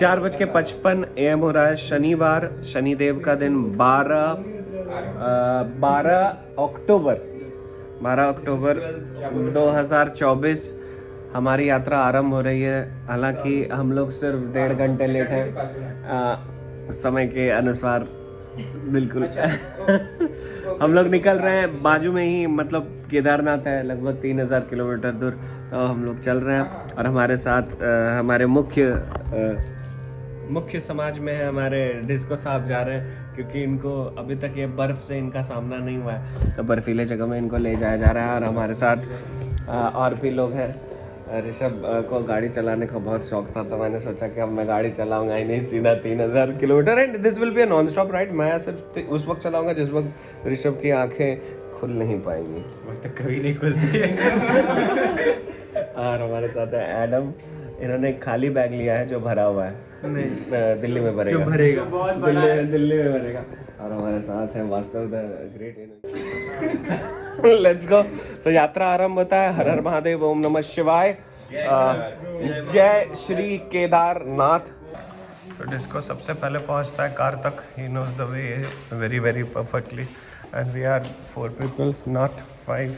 4:55 AM हो रहा है। शनिवार, शनिदेव का दिन 12 अक्टूबर 2024 हमारी यात्रा आरंभ हो रही है। हालांकि हम लोग सिर्फ 1.5 घंटे लेट हैं समय के अनुसार, बिल्कुल। हम लोग निकल रहे हैं, बाजू में ही मतलब केदारनाथ है, लगभग 3000 किलोमीटर दूर। तो हम लोग चल रहे हैं और हमारे साथ हमारे मुख्य समाज में है हमारे डिस्को साहब जा रहे हैं, क्योंकि इनको अभी तक ये बर्फ़ से इनका सामना नहीं हुआ है, तो बर्फीले जगह में इनको ले जाया जा रहा है। और हमारे साथ और भी लोग हैं। ऋषभ को गाड़ी चलाने का बहुत शौक था, तो मैंने सोचा कि अब मैं गाड़ी चलाऊंगा ही नहीं, सीधा 3000 kilometre. And this will be a non stop ride. मैं सिर्फ उस वक्त चलाऊंगा जिस वक्त ऋषभ की आंखें खुल नहीं पाएंगी, वक्त कभी नहीं खुलती है। और हमारे साथ है एडम। इन्होंने एक खाली बैग लिया है जो भरा हुआ है, दिल्ली में भरेगा, दिल्ली में भरेगा। और हमारे साथ है Vaastav the great. Let's go. So यात्रा आरंभ होता है। हर हर महादेव, ओम नमः शिवाय, जय श्री केदारनाथ। तो डिस्को सबसे पहले पहुंचता है कार तक। He knows the way very very perfectly and we are 4 people not 5।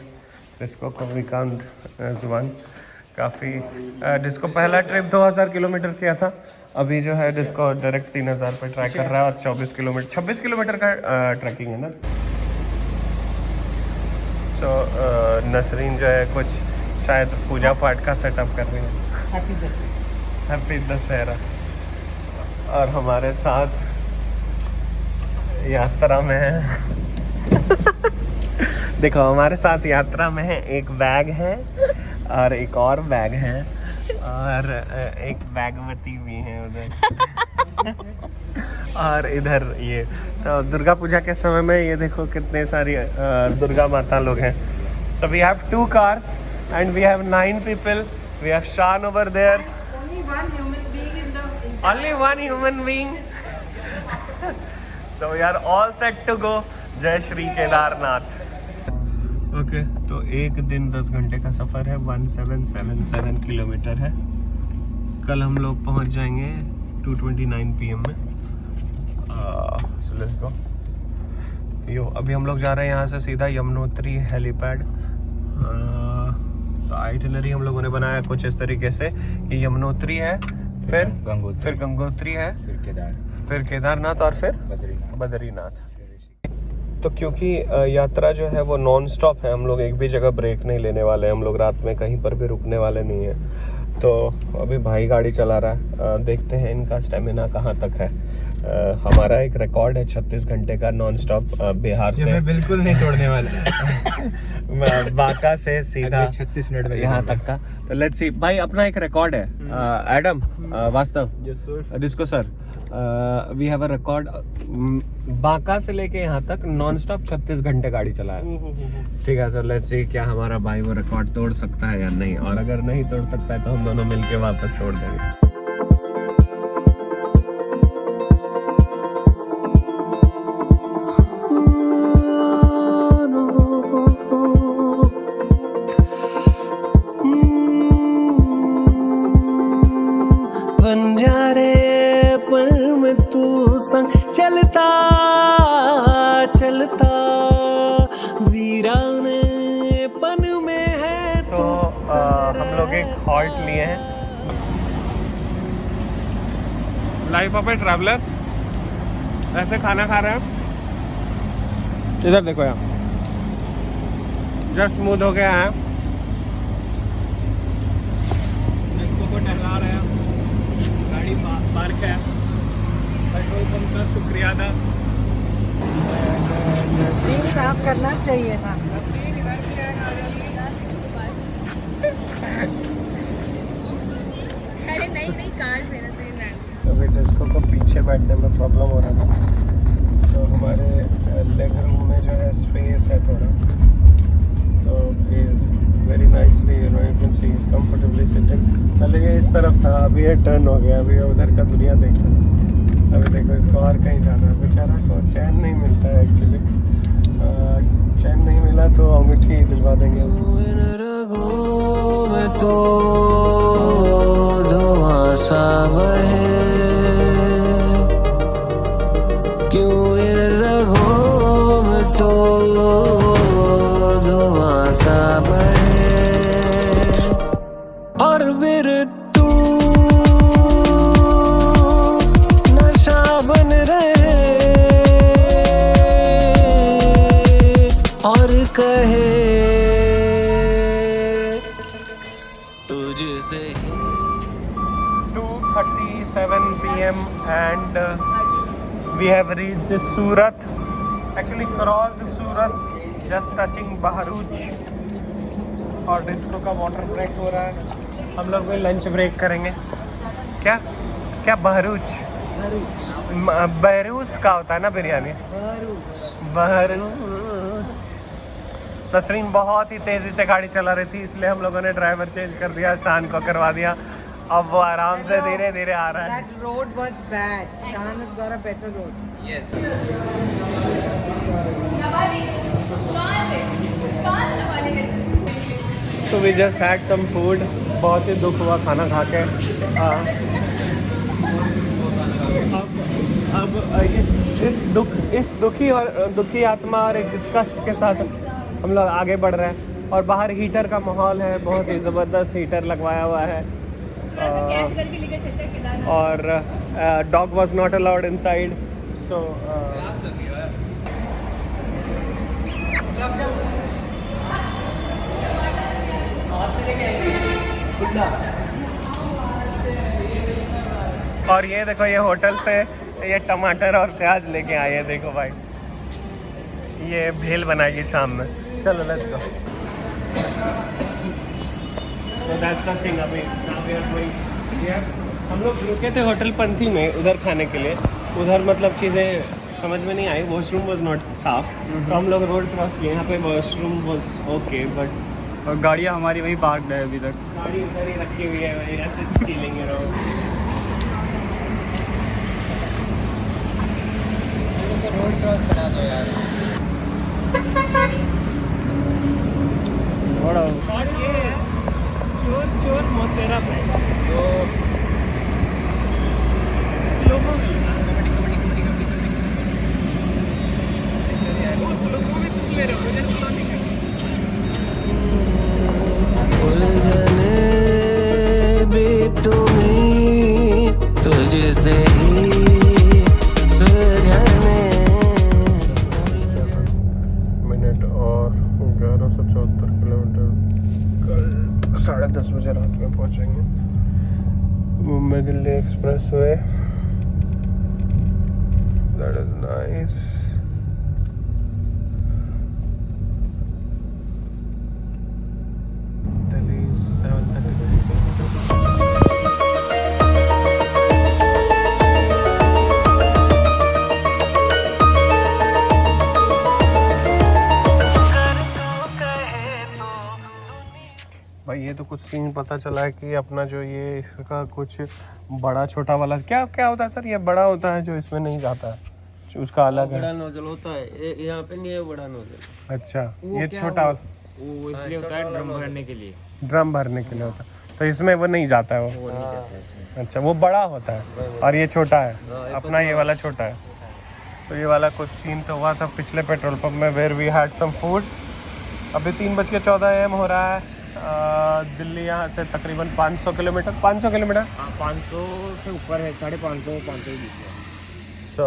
Disco को वी काउंट एज 1। काफ़ी डिस्को पहला ट्रिप 2000 किलोमीटर किया था, अभी जो है डिस्को डायरेक्ट 3000 पे ट्राई कर रहा है और 26 किलोमीटर का ट्रैकिंग है ना। तो नसरीन जो है कुछ शायद पूजा पाठ का सेटअप कर रही है। हैप्पी दशहरा। और हमारे साथ यात्रा में है देखो, हमारे साथ यात्रा में है एक बैग है और एक और बैग है और एक बैगवती भी है उधर। और इधर ये तो दुर्गा पूजा के समय में ये देखो कितने सारी दुर्गा माता लोग हैं। So we have 2 cars and we have 9 people. We have Shaan over there. Only one human being. So we are all set to go. जय श्री केदारनाथ। ओके, तो एक दिन 10 घंटे का सफ़र है, 1777 किलोमीटर है। कल हम लोग पहुंच जाएंगे 2:29 PM में। So let's go. यो अभी हम लोग जा रहे हैं यहाँ से सीधा यमुनोत्री हेलीपैड। तो आइटिनरी हम लोगों ने बनाया कुछ इस तरीके से कि यमुनोत्री है, फिर गंगोत्री है, फिर केदारनाथ और फिर बद्रीनाथ। तो क्योंकि यात्रा जो है वो नॉन स्टॉप है, हम लोग एक भी जगह ब्रेक नहीं लेने वाले हैं, हम लोग रात में कहीं पर भी रुकने वाले नहीं हैं। तो अभी भाई गाड़ी चला रहा है, देखते हैं इनका स्टेमिना कहाँ तक है। हमारा एक रिकॉर्ड है 36 घंटे का नॉन स्टॉप बिहार से। मैं बिल्कुल नहीं तोड़ने वाला। बांका से सीधा 36 मिनट में यहाँ तक का। तो लेट्स सी भाई, अपना एक रिकॉर्ड है। एडम, वास्तव, disco sir, we have a record. Banka से लेके यहाँ तक नॉन स्टॉप 36 घंटे गाड़ी चलाया। ठीक है, तो लेट्स सी क्या हमारा भाई वो रिकॉर्ड तोड़ सकता है या नहीं, और अगर नहीं तोड़ सकता है तो हम दोनों मिलके वापस तोड़ देंगे। चलता चलता वीराने पन में है तो हम लोग एक हॉल्ट लिए हैं। Life of A traveller. ऐसे खाना खा रहे हैं। इधर देखो यार, जस्ट मूड हो गया है। इसको को टहला रहे हैं, गाड़ी पार्क है। पेट्रोल पंप का शुक्रिया अदा। साफ करना चाहिए ना। अरे नहीं कार से ना सही लैंड। अभी डिस्को को पीछे बैठने में प्रॉब्लम हो रहा था, तो हमारे लेग रूम में जो है स्पेस है थोड़ा, तो is very nicely you can see is comfortably sitting. पहले ये इस तरफ था, अभी ये टर्न हो गया, अभी उधर का दुनिया देखा। अभी देखो इसको और कहीं जाना है, बेचारा को चैन नहीं मिलता है एक्चुअली। चैन नहीं मिला तो अंगूठी दिलवा देंगे। तो धुआं सा बहे कहे तुझसे 2:37 p.m. and we have reached Surat. Actually crossed Surat, just touching Bharuch. और डिस्को का वाटर ब्रेक हो रहा है. हम लोग भी लंच ब्रेक करेंगे. क्या क्या बहरूच बहरूच का होता है ना बिरयानी. बहरूच. नसरीन बहुत ही तेज़ी से गाड़ी चला रही थी, इसलिए हम लोगों ने ड्राइवर चेंज कर दिया, शान को करवा दिया. अब वो आराम से धीरे धीरे आ रहा है. That road was bad. Shan has got a better road. Yes. तो we just had some food. बहुत ही दुख हुआ खाना खा के. अब इस दुखी और दुखी आत्मा और एक डिस्कस्ट के साथ हम लोग आगे बढ़ रहे हैं. और बाहर हीटर का माहौल है, बहुत ही ज़बरदस्त हीटर लगवाया हुआ है. और dog was not allowed inside. So और ये देखो, ये होटल से ये टमाटर और प्याज लेके आए हैं. देखो भाई, ये भेल बनाएगी शाम में. चलो let's go. So that's the thing. अभी now we are going here. हम लोग रुके थे होटल पंथी में उधर खाने के लिए. उधर मतलब चीज़ें समझ में नहीं आई. वॉशरूम वॉज नॉट साफ. तो हम लोग रोड क्रॉस किए. यहाँ पे वॉशरूम वॉज ओके, बट और गाड़ियाँ हमारी वहीं पार्कड है अभी तक. गाड़ी उधर ही रखी हुई है भाई. ऐसे सीलिंग है. रोड क्रॉस करा दो यार. और ये है चोर चोर मोसेरा पे. तो स्लोमो में वो स्लोमो में तुम ले रहे हो, मुझे स्लो नहीं करना. उलझने भी तुम्हीं तुझसे ही सुलझने. मिनट और 1174 किलोमीटर. कल 10:30 बजे रात में पहुंचेंगे. Mumbai Delhi express way. That is nice. Delhi 7:30. भाई ये तो कुछ सीन पता चला है कि अपना जो ये इसका कुछ बड़ा छोटा वाला क्या क्या होता है सर. ये बड़ा होता है जो इसमें नहीं जाता है, उसका अलग बड़ा है. नोजल होता है, यहाँ पे नहीं है बड़ा नोजल. अच्छा, ये छोटा वाला वो इसलिए होता है ड्रम भरने के लिए. ड्रम भरने के लिए होता है. तो इसमें वो नहीं जाता है वो. वो नहीं जाता है इसमें. अच्छा, वो बड़ा होता है और ये छोटा है. अपना ये वाला छोटा है. तो ये वाला कुछ सीन तो हुआ था पिछले पेट्रोल पंप में, where we had some food. अभी 3:14 AM हो रहा है. दिल्ली यहाँ से तकरीबन 500 किलोमीटर. 500 किलोमीटर 500 से ऊपर है. 550 500 के बीच में. सो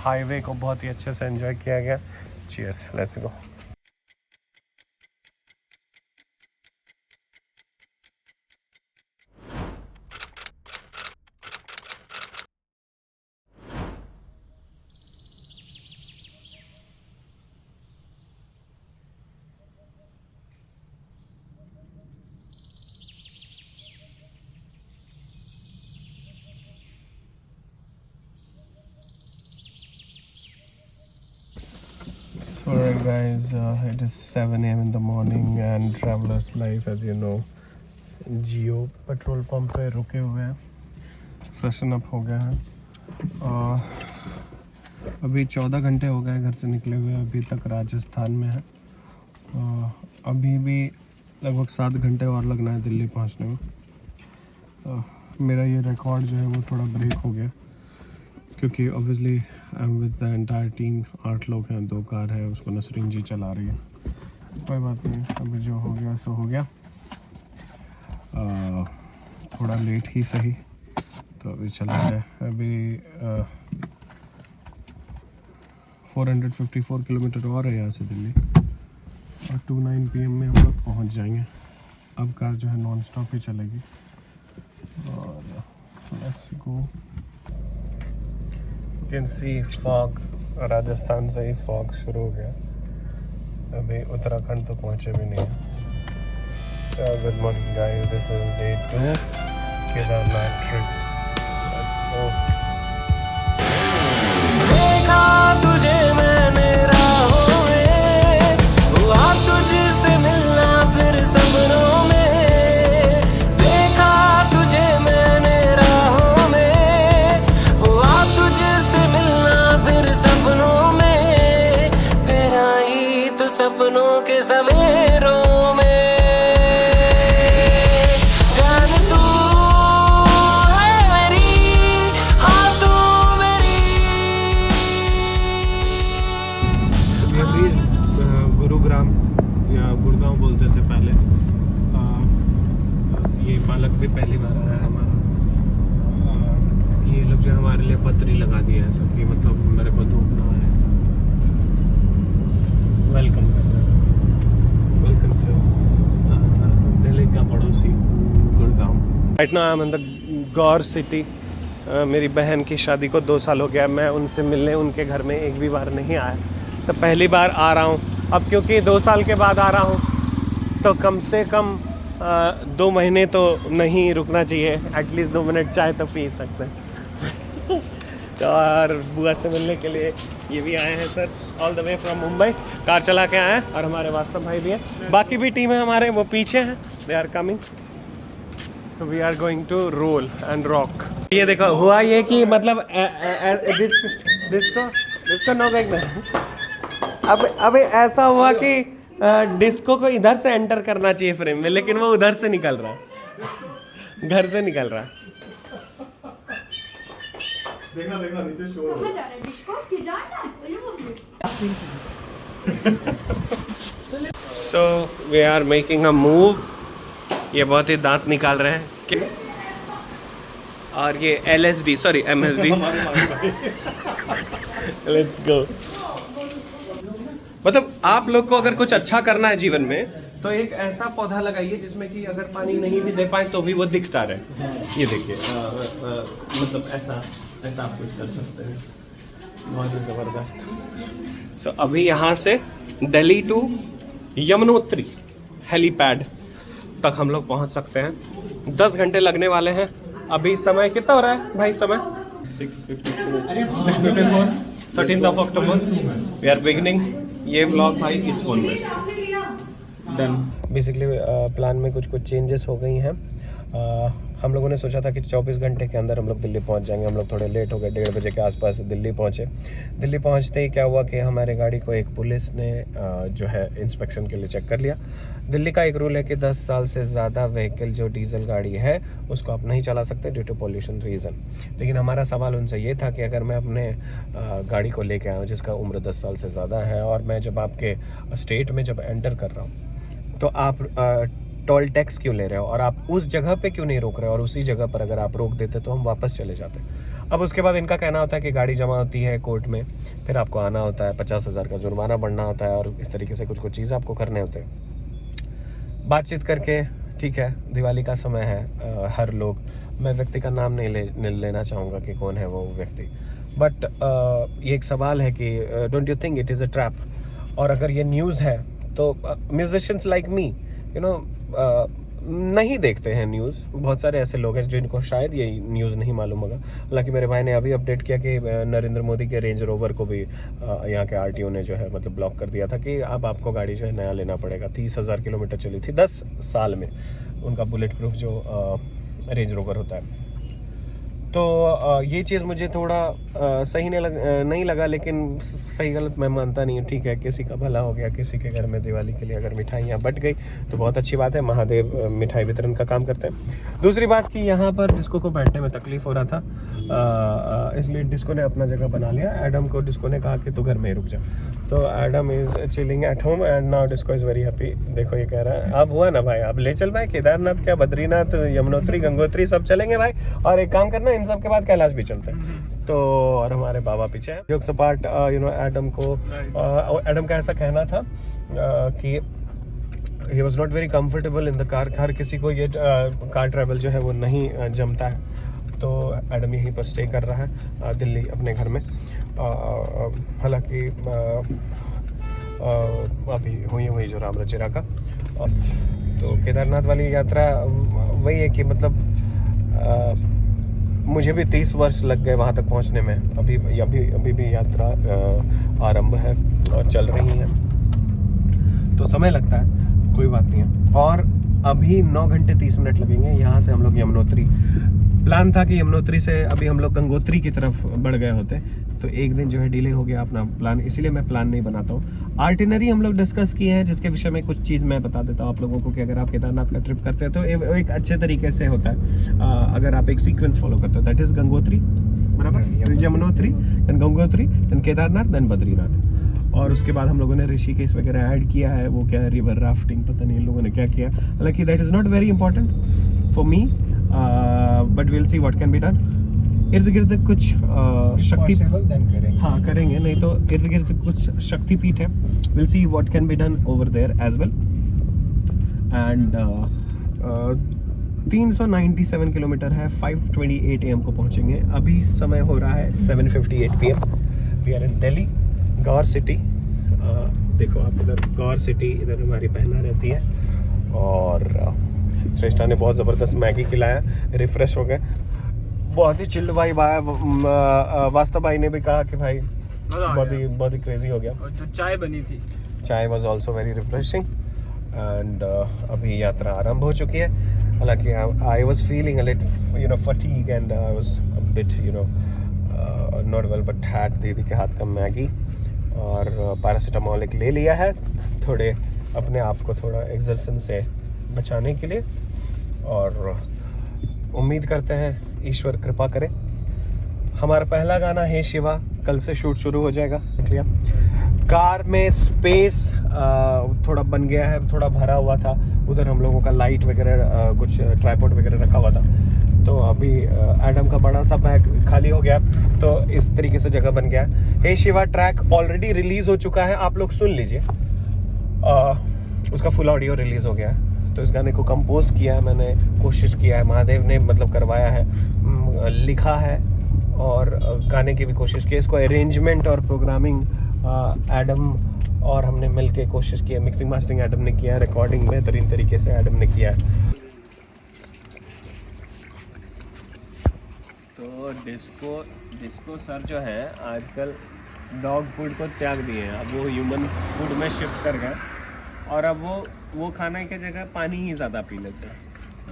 हाईवे को बहुत ही अच्छे से एंजॉय किया गया. Cheers, let's go. So alright guys, it is 7 AM in the morning and Travelers Life, as you know, Jio petrol pump पे रुके हुए हैं. फ्रेशन अप हो गया है. अभी 14 घंटे हो गए घर से निकले हुए. अभी तक राजस्थान में है. अभी भी लगभग 7 घंटे और लगना है दिल्ली पहुंचने में. मेरा ये रिकॉर्ड जो है वो थोड़ा ब्रेक हो गया क्योंकि obviously I am with the entire team. 8 लोग हैं, 2 कार है, उसको नसरीन जी चला रही है. कोई बात नहीं, अभी जो हो गया सो हो गया. थोड़ा लेट ही सही, तो अभी चला है. अभी 454 किलोमीटर और है यहाँ से दिल्ली, और 2:09 PM में हम लोग पहुँच जाएंगे। अब कार जो है नॉन स्टॉप ही चलेगी। और let's go. You can see fog, Rajasthan से ही फॉग शुरू हो गया, अभी उत्तराखंड तो पहुँचे भी नहीं है। Good morning guys, this is day 2 Kedarnath trip. देखा तुझे मैंने राहों में, हुआ तुझसे मिलना फिर सपनों में। देखा तुझे मैंने राहों में, हुआ तुझसे मिलना फिर सपनों में। फिर आई तू सपनों के सवेरों में। जान तू है मेरी, हाँ तू मेरी। ये भी गुरुग्राम या गुड़गांव बोलते थे पहले। ये बालक भी पहली बार आया है हमारा। ये लोग जो हमारे लिए पत्री लगा दिया है सबकी, मतलब मेरे को धूप ना आए। वेलकम कर रहे हैं, वेलकम टू दिल्ली का पड़ोसी Gurgaon. Right now I am in the Gaur city. मेरी बहन की शादी को 2 साल हो गया, मैं उनसे मिलने उनके घर में एक भी बार नहीं आया, तो पहली बार आ रहा हूँ। अब क्योंकि 2 साल के बाद आ रहा हूँ तो कम से कम 2 महीने तो नहीं रुकना चाहिए, एटलीस्ट 2 मिनट चाय तो पी सकते हैं। तो और बुआ से मिलने के लिए ये भी आए हैं sir, all the way from Mumbai, car चला के आए हैं। और हमारे वास्तव भाई भी हैं, बाकी भी टीम है हमारे, वो पीछे हैं, they are coming. So we are going to roll and rock. ये देखो हुआ ये कि मतलब डिस्को नो बैग में अब ऐसा हुआ कि डिस्को को इधर से एंटर करना चाहिए फ्रेम में, लेकिन वो उधर से निकल रहा है, घर से निकल रहा है। देखना नीचे शो हो रहा है। So we are making a move. ये बहुत ही दांत निकाल रहे हैं और ये LSD sorry MSD। Let's go. मतलब आप लोग को अगर कुछ अच्छा करना है जीवन में तो एक ऐसा पौधा लगाइए जिसमें कि अगर पानी नहीं भी दे पाए तो भी वो दिखता रहे। ये देखिए मतलब ऐसा आप कुछ कर सकते हैं, बहुत ही ज़बरदस्त। सो अभी यहाँ से दिल्ली टू यमुनोत्री हेलीपैड तक हम लोग पहुँच सकते हैं। 10 घंटे लगने वाले हैं। अभी समय कितना हो रहा है भाई? समय 6:54 13th October we are beginning ये व्लॉग भाई इस फोन में डन। बेसिकली प्लान में कुछ चेंजेस हो गई हैं। हम लोगों ने सोचा था कि 24 घंटे के अंदर हम लोग दिल्ली पहुंच जाएंगे। हम लोग थोड़े लेट हो गए, 1:30 बजे के आसपास दिल्ली पहुंचे। दिल्ली पहुंचते ही क्या हुआ कि हमारे गाड़ी को एक पुलिस ने जो है इंस्पेक्शन के लिए चेक कर लिया। दिल्ली का एक रूल है कि 10 साल से ज़्यादा व्हीकल जो डीजल गाड़ी है उसको आप नहीं चला सकते ड्यू टू पॉल्यूशन रीज़न। लेकिन हमारा सवाल उनसे ये था कि अगर मैं अपने गाड़ी को लेके आया हूँ जिसका उम्र 10 साल से ज़्यादा है और मैं जब आपके स्टेट में जब एंटर कर रहा हूँ तो आप टोल टैक्स क्यों ले रहे हो और आप उस जगह पे क्यों नहीं रोक रहे हो, और उसी जगह पर अगर आप रोक देते तो हम वापस चले जाते। अब उसके बाद इनका कहना होता है कि गाड़ी जमा होती है कोर्ट में, फिर आपको आना होता है, 50,000 का जुर्माना बढ़ना होता है और इस तरीके से कुछ चीज़ आपको करने होते हैं। बातचीत करके ठीक है, दिवाली का समय है, हर लोग, मैं व्यक्ति का नाम नहीं लेना चाहूँगा कि कौन है वो व्यक्ति, बट ये एक सवाल है कि don't you think it is a trap? और अगर ये न्यूज़ है तो musicians like me you know नहीं देखते हैं न्यूज़। बहुत सारे ऐसे लोग हैं जिनको शायद ये न्यूज़ नहीं मालूम होगा। हालांकि मेरे भाई ने अभी अपडेट किया कि नरेंद्र मोदी के रेंज रोवर को भी यहाँ के RTO ने जो है मतलब ब्लॉक कर दिया था कि अब आपको गाड़ी जो है नया लेना पड़ेगा। 30,000 किलोमीटर चली थी 10 साल में उनका बुलेट प्रूफ जो रेंज रोवर होता है। तो ये चीज़ मुझे थोड़ा सही नहीं लगा, लेकिन सही गलत मैं मानता नहीं हूँ। ठीक है, किसी का भला हो गया, किसी के घर में दिवाली के लिए अगर मिठाइयाँ बट गई तो बहुत अच्छी बात है। महादेव मिठाई वितरण का काम करते हैं। दूसरी बात कि यहाँ पर डिस्को को बैठने में तकलीफ़ हो रहा था, इसलिए डिस्को ने अपना जगह बना लिया। एडम को डिस्को ने कहा कि तू घर में ही रुक जा, तो Adam is chilling at home and now disco is very happy. देखो ये कह रहा है अब हुआ ना भाई, अब ले चल भाई, केदारनाथ क्या, बद्रीनाथ, यमुनोत्री, गंगोत्री सब चलेंगे भाई, और एक काम करना इन सब के बाद कैलाश भी चलते हैं। तो और हमारे बाबा पीछे हैं। Jokes apart, you know, Adam का ऐसा कहना था कि he was not very comfortable in the car. हर किसी को ये कार ट्रैवल जो है वो नहीं जमता है, तो एडम यहीं पर स्टे कर रहा है दिल्ली अपने घर में। हालांकि अभी हुई जो राम रचिरा का। तो केदारनाथ वाली यात्रा वही है कि मतलब मुझे भी 30 वर्ष लग गए वहाँ तक पहुँचने में। अभी भी यात्रा आरंभ है और चल रही है, तो समय लगता है, कोई बात नहीं है। और अभी 9 घंटे 30 मिनट लगेंगे यहाँ से हम लोग यमुनोत्री। प्लान था कि यमुनोत्री से अभी हम लोग गंगोत्री की तरफ बढ़ गए होते, तो एक दिन जो है डिले हो गया अपना प्लान, इसीलिए मैं प्लान नहीं बनाता हूँ। आर्टिनरी हम लोग डिस्कस किए हैं, जिसके विषय में कुछ चीज़ मैं बता देता हूँ आप लोगों को कि अगर आप केदारनाथ का ट्रिप करते हैं तो एक अच्छे तरीके से होता है अगर आप एक सीक्वेंस फॉलो करते हो। दैट इज़ गंगोत्री, बराबर, Yamunotri, then Gangotri, then Kedarnath, then Badrinath. और उसके बाद हम लोगों ने ऋषिकेश वगैरह ऐड किया है। वो क्या है, रिवर राफ्टिंग, पता नहीं इन लोगों ने क्या किया। हालांकि that is not very important for me, but will see what can be done. इर्द गिर्द कुछ शक्ति, हाँ करेंगे, नहीं तो इर्द गिर्द कुछ शक्तिपीठ है। Will see what can be done over there as well. And 397 kilometre है, 5:28 AM को पहुंचेंगे। अभी समय हो रहा है 7:58 PM। We are in Delhi, Gaur city. देखो आप इधर गौर सिटी, इधर हमारी बहना रहती है। और श्रेष्ठा ने बहुत ज़बरदस्त मैगी खिलाया, रिफ्रेश हो गए, बहुत ही चिल्ड वाइब आया। वास्तव भाई ने भी कहा कि भाई बहुत ही क्रेजी हो गया। और जो चाय बनी थी, चाय was also very refreshing. And अभी यात्रा आरंभ हो चुकी है। हालांकि I was feeling a little, you know, fatigue and I was a bit, you know, not well, but had दीदी के हाथ का मैगी और पैरासीटामोल एक ले लिया है, थोड़े अपने आप को थोड़ा एक्सर्सन से बचाने के लिए। और उम्मीद करते हैं ईश्वर कृपा करे। हमारा पहला गाना हे शिवा कल से शूट शुरू हो जाएगा। कार में स्पेस थोड़ा बन गया है, थोड़ा भरा हुआ था। उधर हम लोगों का लाइट वगैरह कुछ ट्राइपॉड वगैरह रखा हुआ था, तो अभी एडम का बड़ा सा बैग खाली हो गया, तो इस तरीके से जगह बन गया। हे शिवा ट्रैक ऑलरेडी रिलीज हो चुका है, आप लोग सुन लीजिए। उसका फुल ऑडियो रिलीज हो गया है। तो इस गाने को कंपोज किया है मैंने, कोशिश किया है, महादेव ने मतलब करवाया है, लिखा है और गाने की भी कोशिश की। इसको अरेंजमेंट और प्रोग्रामिंग एडम और हमने मिलके कोशिश की है। मिक्सिंग मास्टरिंग एडम ने किया है, रिकॉर्डिंग बेहतरीन तरीके से एडम ने किया है। तो डिस्को सर जो है आजकल डॉग फूड को त्याग दिए हैं, अब वो ह्यूमन फूड में शिफ्ट कर गए और अब वो खाने की जगह पानी ही ज़्यादा पी लेते हैं।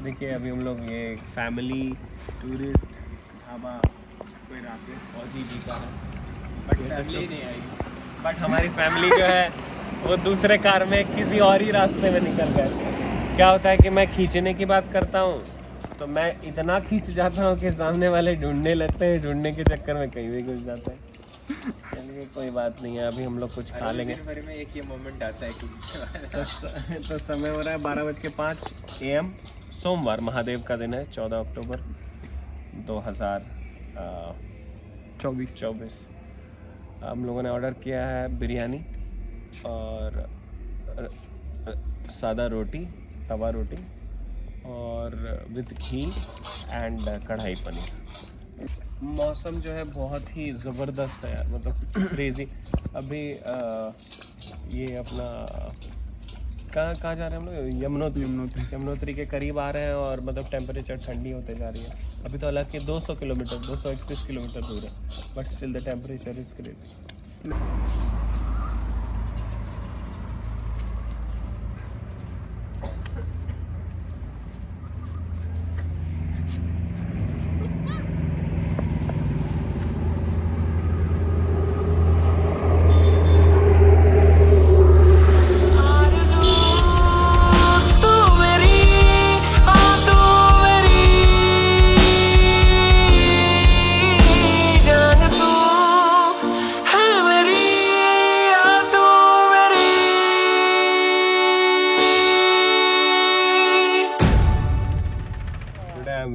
देखिए अभी हम लोग ये फैमिली टूरिस्ट ढाबा कोई राकेश फौजी जी का है, बट फैमिली नहीं आई। बट हमारी फैमिली जो है वो दूसरे कार में किसी और ही रास्ते में निकल गए। क्या होता है कि मैं खींचने की बात करता हूँ तो मैं इतना खींच जाता हूँ कि सामने वाले ढूंढने लगते हैं, ढूंढने के चक्कर में कहीं भी घुस जाते हैं। चलिए कोई बात नहीं है, अभी हम लोग कुछ खा लेंगे। में एक ये मोमेंट आता है कि तो समय हो रहा है 12:05 AM। सोमवार, महादेव का दिन है, 14 अक्टूबर 2024। हम लोगों ने ऑर्डर किया है बिरयानी और सादा रोटी, तवा रोटी और विद घी एंड कढ़ाई पनीर। मौसम जो है बहुत ही ज़बरदस्त है यार, मतलब क्रेजी। अभी ये अपना कहाँ जा रहे हैं हम लोग, यमुनोत्री के करीब आ रहे हैं और मतलब टेम्परेचर ठंडी होते जा रही है। अभी तो हालांकि 200 किलोमीटर 231 किलोमीटर दूर है, but still the temperature is great.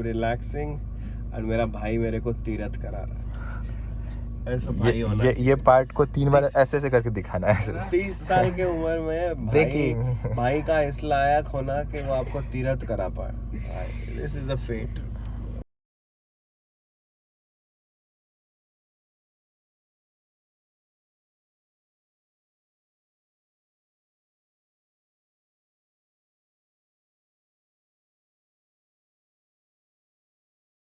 Relaxing और मेरा भाई मेरे को तीरथ करा रहा है। ऐसा भाई होना ये पार्ट को 3 बार ऐसे ऐसे करके दिखाना है ऐसे। 30 साल के उम्र में Breaking. भाई का इस लायक होना कि वो आपको तीरथ करा पाए। This is the fate.